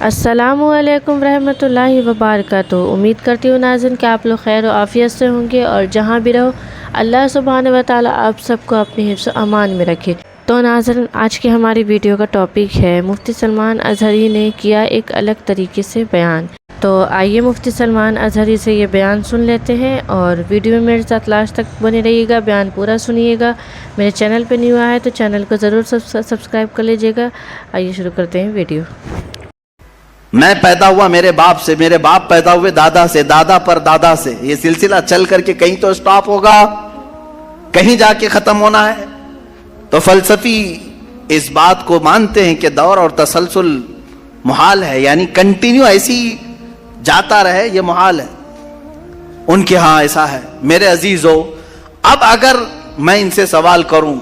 السلام علیکم ورحمۃ اللہ وبرکاتہ۔ امید کرتی ہوں ناظرین کہ آپ لوگ خیر و عافیت سے ہوں گے اور جہاں بھی رہو اللہ سبحانہ و تعالیٰ آپ سب کو اپنی حفظ و امان میں رکھے۔ تو ناظرین آج کی ہماری ویڈیو کا ٹاپک ہے مفتی سلمان اظہری نے کیا ایک الگ طریقے سے بیان۔ تو آئیے مفتی سلمان اظہری سے یہ بیان سن لیتے ہیں اور ویڈیو میں میرے ساتھ لاسٹ تک بنے رہیے گا، بیان پورا سنیے گا۔ میرے چینل پہ نیو آیا ہے تو چینل کو ضرور سبسکرائب کر لیجیے گا۔ آئیے شروع کرتے ہیں ویڈیو۔ میں پیدا ہوا میرے باپ سے، میرے باپ پیدا ہوئے دادا سے، دادا پر دادا سے، یہ سلسلہ چل کر کے کہیں تو سٹاپ ہوگا، کہیں جا کے ختم ہونا ہے۔ تو فلسفی اس بات کو مانتے ہیں کہ دور اور تسلسل محال ہے، یعنی کنٹینیو ایسی جاتا رہے، یہ محال ہے۔ ان کے ہاں ایسا ہے۔ میرے عزیزو، اب اگر میں ان سے سوال کروں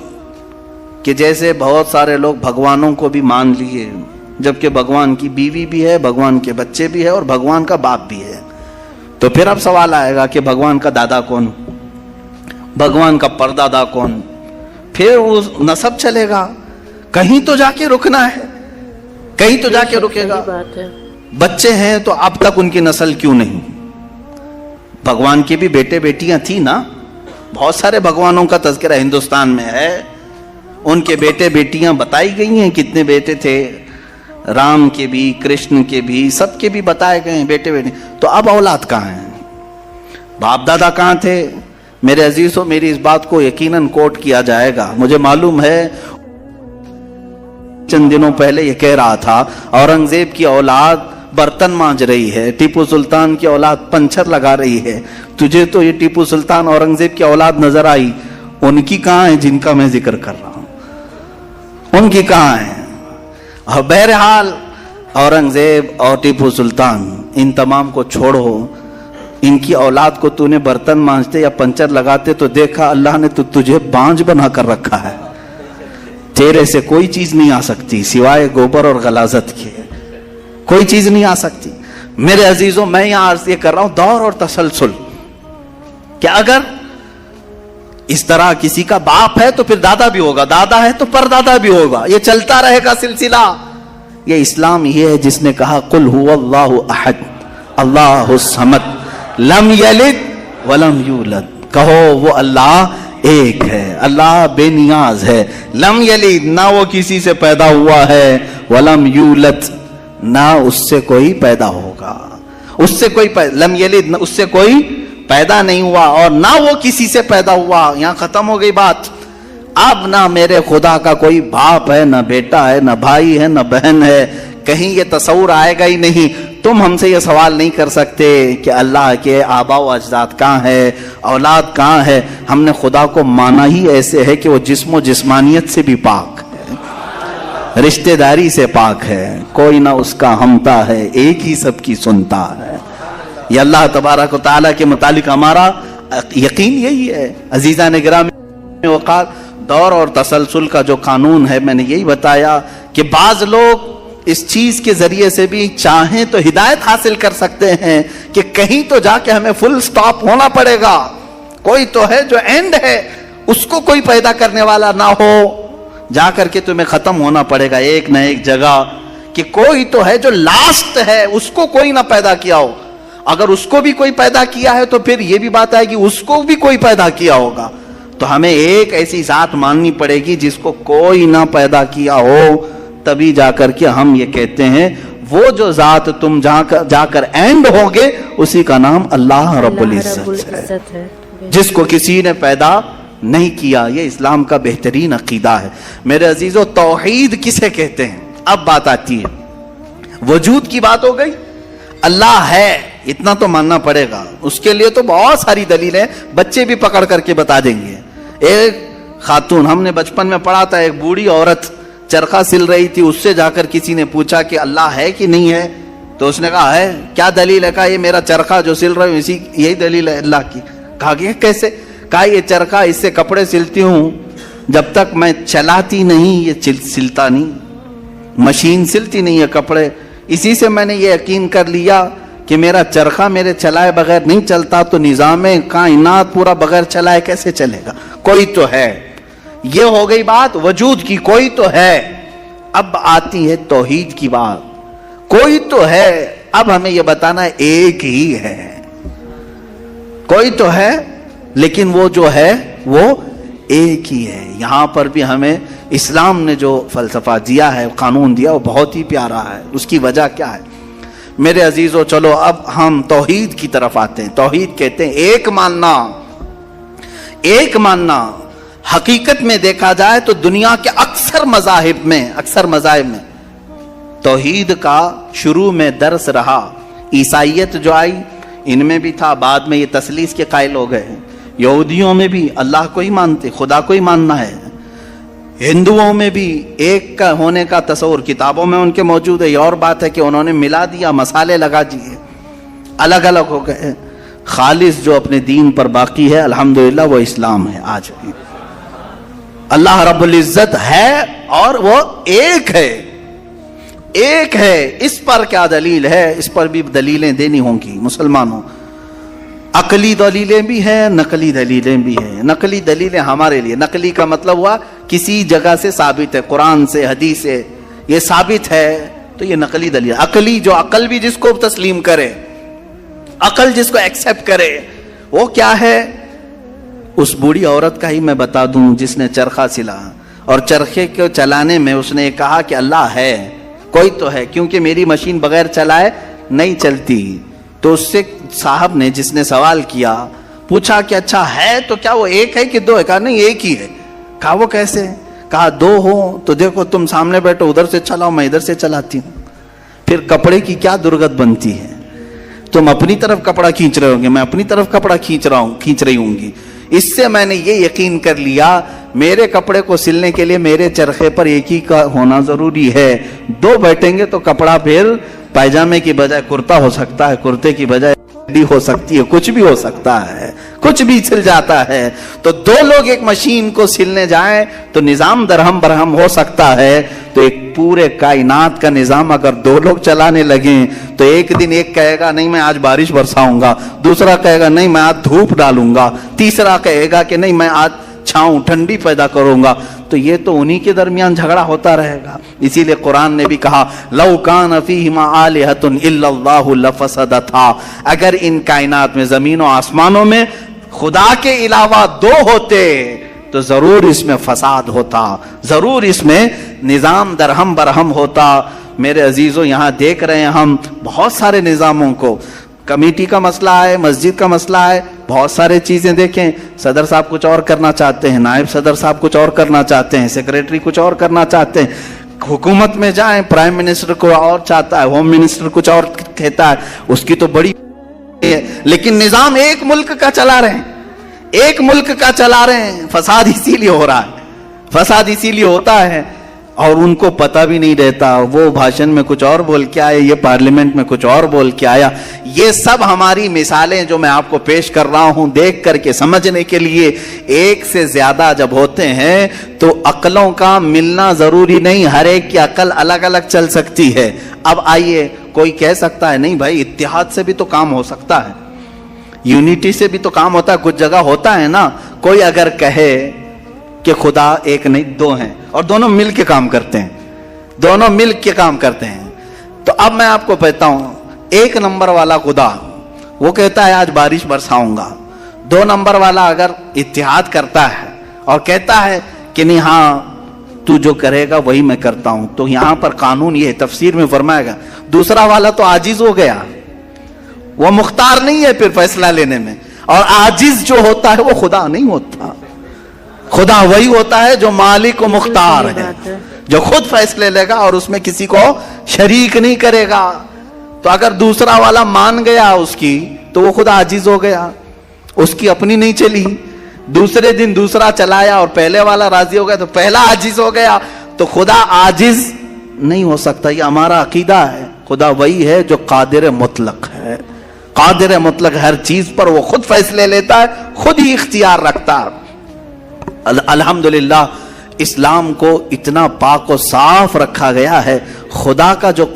کہ جیسے بہت سارے لوگ بھگوانوں کو بھی مان لیے، جبکہ بھگوان کی بیوی بھی ہے، بھگوان کے بچے بھی ہے اور بھگوان کا باپ بھی ہے، تو پھر اب سوال آئے گا کہ بھگوان کا دادا کون، بھگوان کا پردادا کون؟ پھر وہ نسب چلے گا، کہیں تو جا کے رکنا ہے، کہیں تو جا کے رکے گا۔ بچے ہیں تو اب تک ان کی نسل کیوں نہیں؟ بھگوان کے بھی بیٹے بیٹیاں تھی نا، بہت سارے بھگوانوں کا تذکرہ ہندوستان میں ہے، ان کے بیٹے بیٹیاں بتائی گئی ہیں، کتنے بیٹے تھے، رام کے بھی، کرشن کے بھی، سب کے بھی بتائے گئے ہیں بیٹے بیٹے۔ تو اب اولاد کہاں ہیں؟ باپ دادا کہاں تھے؟ میرے عزیزوں، میری اس بات کو یقیناً کوٹ کیا جائے گا۔ مجھے معلوم ہے چند دنوں پہلے یہ کہہ رہا تھا اورنگزیب کی اولاد برتن مانج رہی ہے، ٹیپو سلطان کی اولاد پنچر لگا رہی ہے۔ تجھے تو یہ ٹیپو سلطان اورنگزیب کی اولاد نظر آئی، ان کی کہاں ہے جن کا میں ذکر کر رہا ہوں؟ ان کی کہاں ہے؟ اور بہرحال اورنگزیب اور ٹیپو سلطان ان تمام کو چھوڑو، ان کی اولاد کو تو نے برتن مانجتے یا پنچر لگاتے تو دیکھا اللہ نے تو تجھے بانجھ بنا کر رکھا ہے، تیرے سے کوئی چیز نہیں آ سکتی سوائے گوبر اور غلاظت کے، کوئی چیز نہیں آ سکتی۔ میرے عزیزوں، میں یہاں عرض یہ کر رہا ہوں دور اور تسلسل، کہ اگر اس طرح کسی کا باپ ہے تو پھر دادا بھی ہوگا، دادا ہے تو پردادا بھی ہوگا، یہ چلتا رہے گا سلسلہ۔ یہ اسلام یہ ہے جس نے کہا قل هو اللہ احد اللہ الصمد لم یلد ولم یولد، کہو وہ اللہ ایک ہے، اللہ بے نیاز ہے، لم یلد نہ وہ کسی سے پیدا ہوا ہے، ولم یولد نہ اس سے کوئی پیدا ہوگا، اس سے کوئی لم یلد اس سے کوئی پیدا نہیں ہوا اور نہ وہ کسی سے پیدا ہوا۔ یہاں ختم ہو گئی بات۔ اب نہ میرے خدا کا کوئی باپ ہے، نہ بیٹا ہے، نہ بھائی ہے، نہ بہن ہے، کہیں یہ تصور آئے گا ہی نہیں۔ تم ہم سے یہ سوال نہیں کر سکتے کہ اللہ کے آبا و اجداد کہاں ہے، اولاد کہاں ہے۔ ہم نے خدا کو مانا ہی ایسے ہے کہ وہ جسم و جسمانیت سے بھی پاک ہے، رشتہ داری سے پاک ہے، کوئی نہ اس کا ہمتا ہے، ایک ہی سب کی سنتا ہے۔ یہ اللہ تبارک و تعالیٰ کے متعلق ہمارا یقین یہی ہے۔ عزیزان گرامی وقار، دور اور تسلسل کا جو قانون ہے میں نے یہی بتایا کہ بعض لوگ اس چیز کے ذریعے سے بھی چاہیں تو ہدایت حاصل کر سکتے ہیں کہ کہیں تو جا کے ہمیں فل سٹاپ ہونا پڑے گا، کوئی تو ہے جو اینڈ ہے، اس کو کوئی پیدا کرنے والا نہ ہو، جا کر کے تمہیں ختم ہونا پڑے گا ایک نہ ایک جگہ، کہ کوئی تو ہے جو لاسٹ ہے، اس کو کوئی نہ پیدا کیا ہو۔ اگر اس کو بھی کوئی پیدا کیا ہے تو پھر یہ بھی بات ہے کہ اس کو بھی کوئی پیدا کیا ہوگا۔ تو ہمیں ایک ایسی ذات ماننی پڑے گی جس کو کوئی نہ پیدا کیا ہو، تبھی جا کر کے ہم یہ کہتے ہیں وہ جو ذات تم جا کر اینڈ ہوگے اسی کا نام اللہ رب العزت ہے، جس کو کسی نے پیدا نہیں کیا۔ یہ اسلام کا بہترین عقیدہ ہے۔ میرے عزیزو، توحید کسے کہتے ہیں؟ اب بات آتی ہے، وجود کی بات ہو گئی، اللہ ہے اتنا تو ماننا پڑے گا، اس کے لیے تو بہت ساری دلیلیں بچے بھی پکڑ کر کے بتا دیں گے۔ ایک خاتون، ہم نے بچپن میں پڑھا تھا، ایک بوڑھی عورت چرخہ سل رہی تھی، اس سے جا کر کسی نے پوچھا کہ اللہ ہے کہ نہیں ہے، تو اس نے کہا ہے۔ کیا دلیل ہے؟ کہا یہ میرا چرخہ جو سل رہا ہوں اسی یہی دلیل ہے اللہ کی۔ کہا کہ کیسے؟ کہا یہ چرخہ، اس سے کپڑے سلتی ہوں، جب تک میں چلاتی نہیں یہ سلتا نہیں، مشین سلتی نہیں ہے کپڑے، اسی سے میں نے یہ یقین کر لیا کہ میرا چرخہ میرے چلائے بغیر نہیں چلتا، تو نظام کائنات پورا بغیر چلائے کیسے چلے گا؟ کوئی تو ہے۔ یہ ہو گئی بات وجود کی، کوئی تو ہے۔ اب آتی ہے توحید کی بات۔ کوئی تو ہے, اب ہمیں یہ بتانا ہے ایک ہی ہے. کوئی تو ہے لیکن وہ جو ہے وہ ایک ہی ہے. یہاں پر بھی ہمیں اسلام نے جو فلسفہ دیا ہے, قانون دیا, وہ بہت ہی پیارا ہے. اس کی وجہ کیا ہے میرے عزیزو؟ چلو اب ہم توحید کی طرف آتے ہیں. توحید کہتے ہیں ایک ماننا. ایک ماننا حقیقت میں دیکھا جائے تو دنیا کے اکثر مذاہب میں توحید کا شروع میں درس رہا. عیسائیت جو آئی ان میں بھی تھا, بعد میں یہ تثلیث کے قائل ہو گئے. یہودیوں میں بھی اللہ کو ہی مانتے, خدا کو ہی ماننا ہے. ہندوؤں میں بھی ایک کا ہونے کا تصور کتابوں میں ان کے موجود ہے. یہ اور بات ہے کہ انہوں نے ملا دیا, مسالے لگا دیے, الگ الگ ہو گئے. خالص جو اپنے دین پر باقی ہے الحمدللہ وہ اسلام ہے. آج بھی اللہ رب العزت ہے اور وہ ایک ہے. ایک ہے. اس پر کیا دلیل ہے؟ اس پر بھی دلیلیں دینی ہوں گی مسلمانوں. عقلی دلیلیں بھی ہیں, نقلی دلیلیں بھی ہیں. نقلی دلیلیں ہمارے لیے, نقلی کا مطلب ہوا کسی جگہ سے ثابت ہے, قرآن سے, حدیث سے یہ ثابت ہے تو یہ نقلی دلیل. عقلی جو عقل بھی جس کو تسلیم کرے, عقل جس کو ایکسپٹ کرے, وہ کیا ہے؟ اس بوڑھی عورت کا ہی میں بتا دوں جس نے چرخہ سلا اور چرخے کو چلانے میں اس نے کہا کہ اللہ ہے, کوئی تو ہے, کیونکہ میری مشین بغیر چلائے نہیں چلتی. تو اس سے صاحب نے جس نے سوال کیا پوچھا کہ اچھا ہے تو کیا وہ ایک ہے کہ دو ہے؟ کہا نہیں ایک ہی ہے. کہا وہ کیسے؟ کہا دو ہو تو دیکھو تم سامنے بیٹھو, ادھر سے چلاؤ, میں ادھر سے چلاتی ہوں. پھر کپڑے کی کیا درگت بنتی ہے؟ تم اپنی طرف کپڑا کھینچ رہے ہوں گے, میں اپنی طرف کپڑا کھینچ رہی ہوں گی. اس سے میں نے یہ یقین کر لیا میرے کپڑے کو سلنے کے لیے میرے چرخے پر ایک ہی کا ہونا ضروری ہے. دو بیٹھیں گے تو کپڑا پھر پائجامے کی بجائے کرتا ہو سکتا ہے, کرتے کی بجائے ہو سکتی ہے, کچھ بھی ہو سکتا ہے, کچھ بھی سل جاتا ہے. تو دو لوگ ایک مشین کو سلنے جائیں تو نظام درہم برہم ہو سکتا ہے. تو ایک پورے کائنات کا نظام اگر دو لوگ چلانے لگیں تو ایک دن ایک کہے گا نہیں میں آج بارش برساؤں گا, دوسرا کہے گا نہیں میں آج دھوپ ڈالوں گا, تیسرا کہے گا کہ نہیں میں آج چھاؤں ٹھنڈی پیدا کروں گا. تو یہ تو انہی کے درمیان جھگڑا ہوتا رہے گا. اسی لیے قرآن نے بھی کہا لو کان فیہما آلہۃ الا اللہ لفسدتا, اگر ان کائنات میں زمین و آسمانوں میں خدا کے علاوہ دو ہوتے تو ضرور اس میں فساد ہوتا, ضرور اس میں نظام درہم برہم ہوتا. میرے عزیزوں یہاں دیکھ رہے ہیں ہم بہت سارے نظاموں کو, کمیٹی کا مسئلہ ہے, مسجد کا مسئلہ ہے, بہت سارے چیزیں دیکھیں. صدر صاحب کچھ اور کرنا چاہتے ہیں, نائب صدر صاحب کچھ اور کرنا چاہتے ہیں, سیکریٹری کچھ اور کرنا چاہتے ہیں. حکومت میں جائیں پرائم منسٹر کو اور چاہتا ہے, ہوم منسٹر کچھ اور کہتا ہے, اس کی تو بڑی ہے. لیکن نظام ایک ملک کا چلا رہے ہیں, ایک ملک کا چلا رہے ہیں. فساد اسی لیے ہو رہا ہے, فساد اسی لیے ہوتا ہے اور ان کو پتہ بھی نہیں رہتا. وہ بھاشن میں کچھ اور بول کے آئے, یہ پارلیمنٹ میں کچھ اور بول کے آیا. یہ سب ہماری مثالیں جو میں آپ کو پیش کر رہا ہوں دیکھ کر کے سمجھنے کے لیے. ایک سے زیادہ جب ہوتے ہیں تو عقلوں کا ملنا ضروری نہیں, ہر ایک کی عقل الگ الگ چل سکتی ہے. اب آئیے کوئی کہہ سکتا ہے نہیں بھائی اتحاد سے بھی تو کام ہو سکتا ہے, یونٹی سے بھی تو کام ہوتا ہے, کچھ جگہ ہوتا ہے نا. کوئی اگر کہے کہ خدا ایک نہیں دو ہیں اور دونوں مل کے کام کرتے ہیں, دونوں مل کے کام کرتے ہیں, تو اب میں آپ کو کہتا ہوں ایک نمبر والا خدا وہ کہتا ہے آج بارش برساؤں گا. دو نمبر والا اگر اتحاد کرتا ہے اور کہتا ہے کہ نہیں ہاں تو جو کرے گا وہی میں کرتا ہوں, تو یہاں پر قانون یہ تفسیر میں فرمائے گا دوسرا والا تو عاجز ہو گیا, وہ مختار نہیں ہے پھر فیصلہ لینے میں. اور عاجز جو ہوتا ہے وہ خدا نہیں ہوتا, خدا وہی ہوتا ہے جو مالک و مختار ہے, جو خود فیصلے لے گا اور اس میں کسی کو شریک نہیں کرے گا. تو اگر دوسرا والا مان گیا اس کی تو وہ خدا عاجز ہو گیا, اس کی اپنی نہیں چلی. دوسرے دن دوسرا چلایا اور پہلے والا راضی ہو گیا تو پہلا عاجز ہو گیا. تو خدا عاجز نہیں ہو سکتا, یہ ہمارا عقیدہ ہے. خدا وہی ہے جو قادر مطلق ہے, قادر مطلق, ہر چیز پر وہ خود فیصلے لیتا ہے, خود ہی اختیار رکھتا ہے. الحمدللہ اسلام کو اتنا پاک و صاف رکھا گیا ہے. خدا کا جو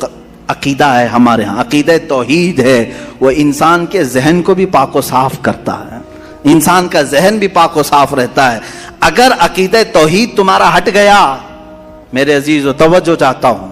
عقیدہ ہے ہمارے ہاں, عقیدہ توحید ہے, وہ انسان کے ذہن کو بھی پاک و صاف کرتا ہے, انسان کا ذہن بھی پاک و صاف رہتا ہے. اگر عقیدہ توحید تمہارا ہٹ گیا میرے عزیز و توجہ چاہتا ہوں,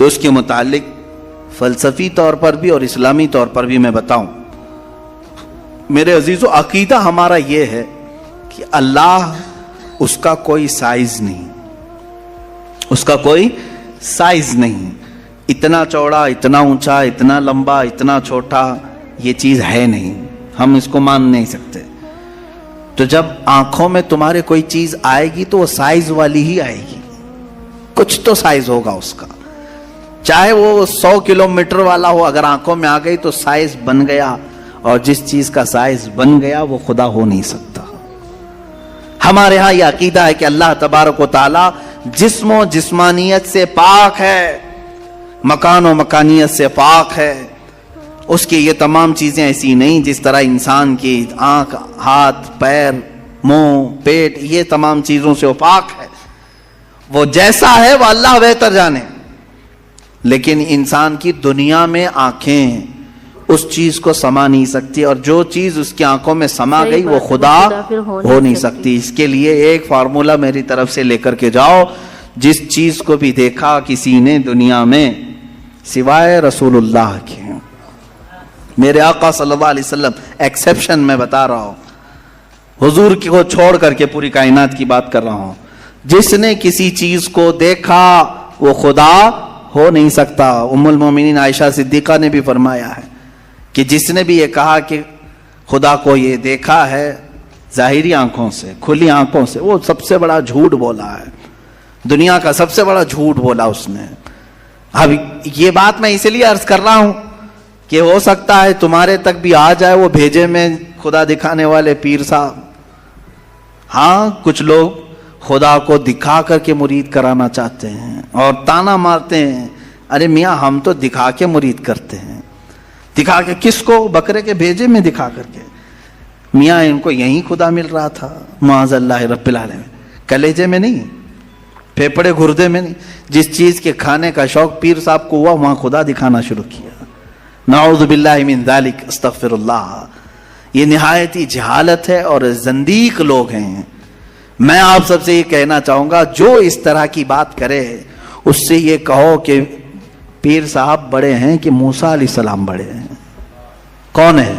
تو اس کے متعلق فلسفی طور پر بھی اور اسلامی طور پر بھی میں بتاؤں. میرے عزیزو، عقیدہ ہمارا یہ ہے کہ اللہ، اس کا کوئی سائز نہیں، اس کا کوئی سائز نہیں. اتنا چوڑا، اتنا اونچا، اتنا لمبا، اتنا چھوٹا، یہ چیز ہے نہیں، ہم اس کو مان نہیں سکتے. تو جب آنکھوں میں تمہارے کوئی چیز آئے گی تو وہ سائز والی ہی آئے گی، کچھ تو سائز ہوگا اس کا، چاہے وہ 100 کلومیٹر والا ہو، اگر آنکھوں میں آ گئی تو سائز بن گیا. اور جس چیز کا سائز بن گیا وہ خدا ہو نہیں سکتا. ہمارے ہاں یہ عقیدہ ہے کہ اللہ تبارک و تعالی جسم و جسمانیت سے پاک ہے، مکان و مکانیت سے پاک ہے. اس کی یہ تمام چیزیں ایسی نہیں جس طرح انسان کی آنکھ، ہاتھ، پیر، منہ، پیٹ، یہ تمام چیزوں سے وہ پاک ہے. وہ جیسا ہے وہ اللہ بہتر جانے. لیکن انسان کی دنیا میں آنکھیں اس چیز کو سما نہیں سکتی، اور جو چیز اس کی آنکھوں میں سما گئی وہ خدا ہو نہیں سکتی. اس کے لیے ایک فارمولا میری طرف سے لے کر کے جاؤ. جس چیز کو بھی دیکھا کسی نے دنیا میں سوائے رسول اللہ کے، میرے آقا صلی اللہ علیہ وسلم ایکسیپشن میں بتا رہا ہوں، حضور کو چھوڑ کر کے پوری کائنات کی بات کر رہا ہوں، جس نے کسی چیز کو دیکھا وہ خدا ہو نہیں سکتا. ام المومنین عائشہ صدیقہ نے بھی فرمایا ہے کہ جس نے بھی یہ کہا کہ خدا کو یہ دیکھا ہے ظاہری آنکھوں سے، کھلی آنکھوں سے، وہ سب سے بڑا جھوٹ بولا ہے، دنیا کا سب سے بڑا جھوٹ بولا اس نے. اب یہ بات میں اس لیے عرض کر رہا ہوں کہ ہو سکتا ہے تمہارے تک بھی آ جائے وہ بھیجے میں خدا دکھانے والے پیر صاحب. ہاں، کچھ لوگ خدا کو دکھا کر کے مرید کرانا چاہتے ہیں اور تانا مارتے ہیں، ارے میاں ہم تو دکھا کے مرید کرتے ہیں. دکھا کے کس کو؟ بکرے کے بھیجے میں دکھا کر کے. میاں ان کو یہیں خدا مل رہا تھا، معاذ اللہ رب العالمین، کلیجے میں نہیں، پھیپڑے گردے میں نہیں. جس چیز کے کھانے کا شوق پیر صاحب کو ہوا وہاں خدا دکھانا شروع کیا. نعوذ باللہ من ذالک، استغفر اللہ. یہ نہایت ہی جہالت ہے اور زندیق لوگ ہیں. میں آپ سب سے یہ کہنا چاہوں گا، جو اس طرح کی بات کرے اس سے یہ کہو کہ پیر صاحب بڑے ہیں کہ موسیٰ علیہ السلام بڑے ہیں. کون ہے؟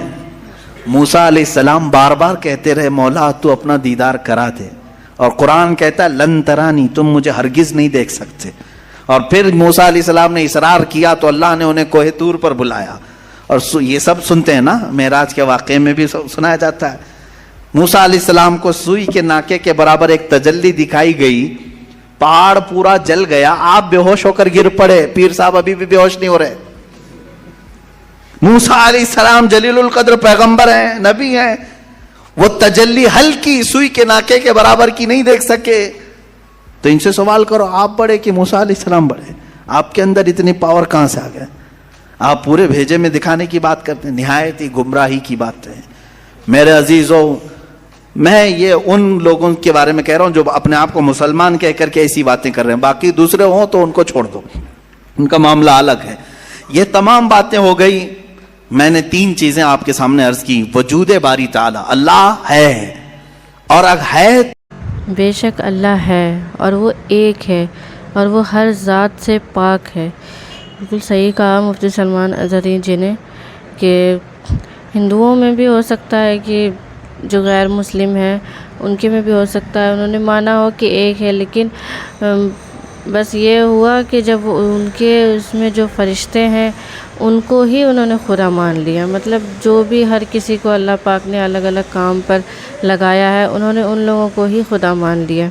موسیٰ علیہ السلام بار بار کہتے رہے مولا تو اپنا دیدار کرا دے، اور قرآن کہتا ہے لن ترانی، تم مجھے ہرگز نہیں دیکھ سکتے. اور پھر موسیٰ علیہ السلام نے اصرار کیا تو اللہ نے انہیں کوہ طور پر بلایا. اور یہ سب سنتے ہیں نا، معراج کے واقعے میں بھی سنایا جاتا ہے. موسیٰ علیہ السلام کو سوئی کے ناکے کے برابر ایک تجلی دکھائی گئی، پہاڑ پورا جل گیا، آپ بے ہوش ہو کر گر پڑے. پیر صاحب ابھی بھی بے ہوش نہیں ہو رہے. موسیٰ علیہ السلام جلیل القدر پیغمبر ہیں، نبی ہیں، وہ تجلی ہلکی سوئی کے ناکے کے برابر کی نہیں دیکھ سکے. تو ان سے سوال کرو، آپ بڑے کہ موسیٰ علیہ السلام بڑے؟ آپ کے اندر اتنی پاور کہاں سے آ گئے؟ آپ پورے بھیجے میں دکھانے کی بات کرتے ہیں، نہایت ہی گمراہی کی بات ہے. میرے عزیزوں، میں یہ ان لوگوں کے بارے میں کہہ رہا ہوں جو اپنے آپ کو مسلمان کہہ کر کے ایسی باتیں کر رہے ہیں. باقی دوسرے ہوں تو ان کو چھوڑ دو، ان کا معاملہ الگ ہے. یہ تمام باتیں ہو گئی. میں نے 3 چیزیں آپ کے سامنے عرض کی. وجود باری تعالی، اللہ ہے، اور اگر ہے، بے شک اللہ ہے اور وہ ایک ہے اور وہ ہر ذات سے پاک ہے. بالکل صحیح کہا مفتی سلمان اظہری جی نے کہ ہندوؤں میں بھی ہو سکتا ہے کہ جو غیر مسلم ہیں ان کے میں بھی ہو سکتا ہے انہوں نے مانا ہو کہ ایک ہے، لیکن بس یہ ہوا کہ جب ان کے اس میں جو فرشتے ہیں ان کو ہی انہوں نے خدا مان لیا. مطلب جو بھی ہر کسی کو اللہ پاک نے الگ الگ کام پر لگایا ہے انہوں نے ان لوگوں کو ہی خدا مان لیا.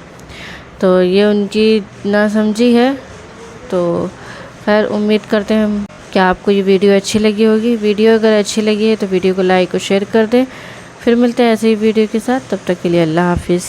تو یہ ان کی ناسمجھی ہے. تو خیر، امید کرتے ہیں کہ آپ کو یہ ویڈیو اچھی لگی ہوگی. ویڈیو اگر اچھی لگی ہے تو ویڈیو کو لائک اور شیئر کر دیں. پھر ملتے ہیں ایسے ہی ویڈیو کے ساتھ، تب تک کے لیے اللہ حافظ.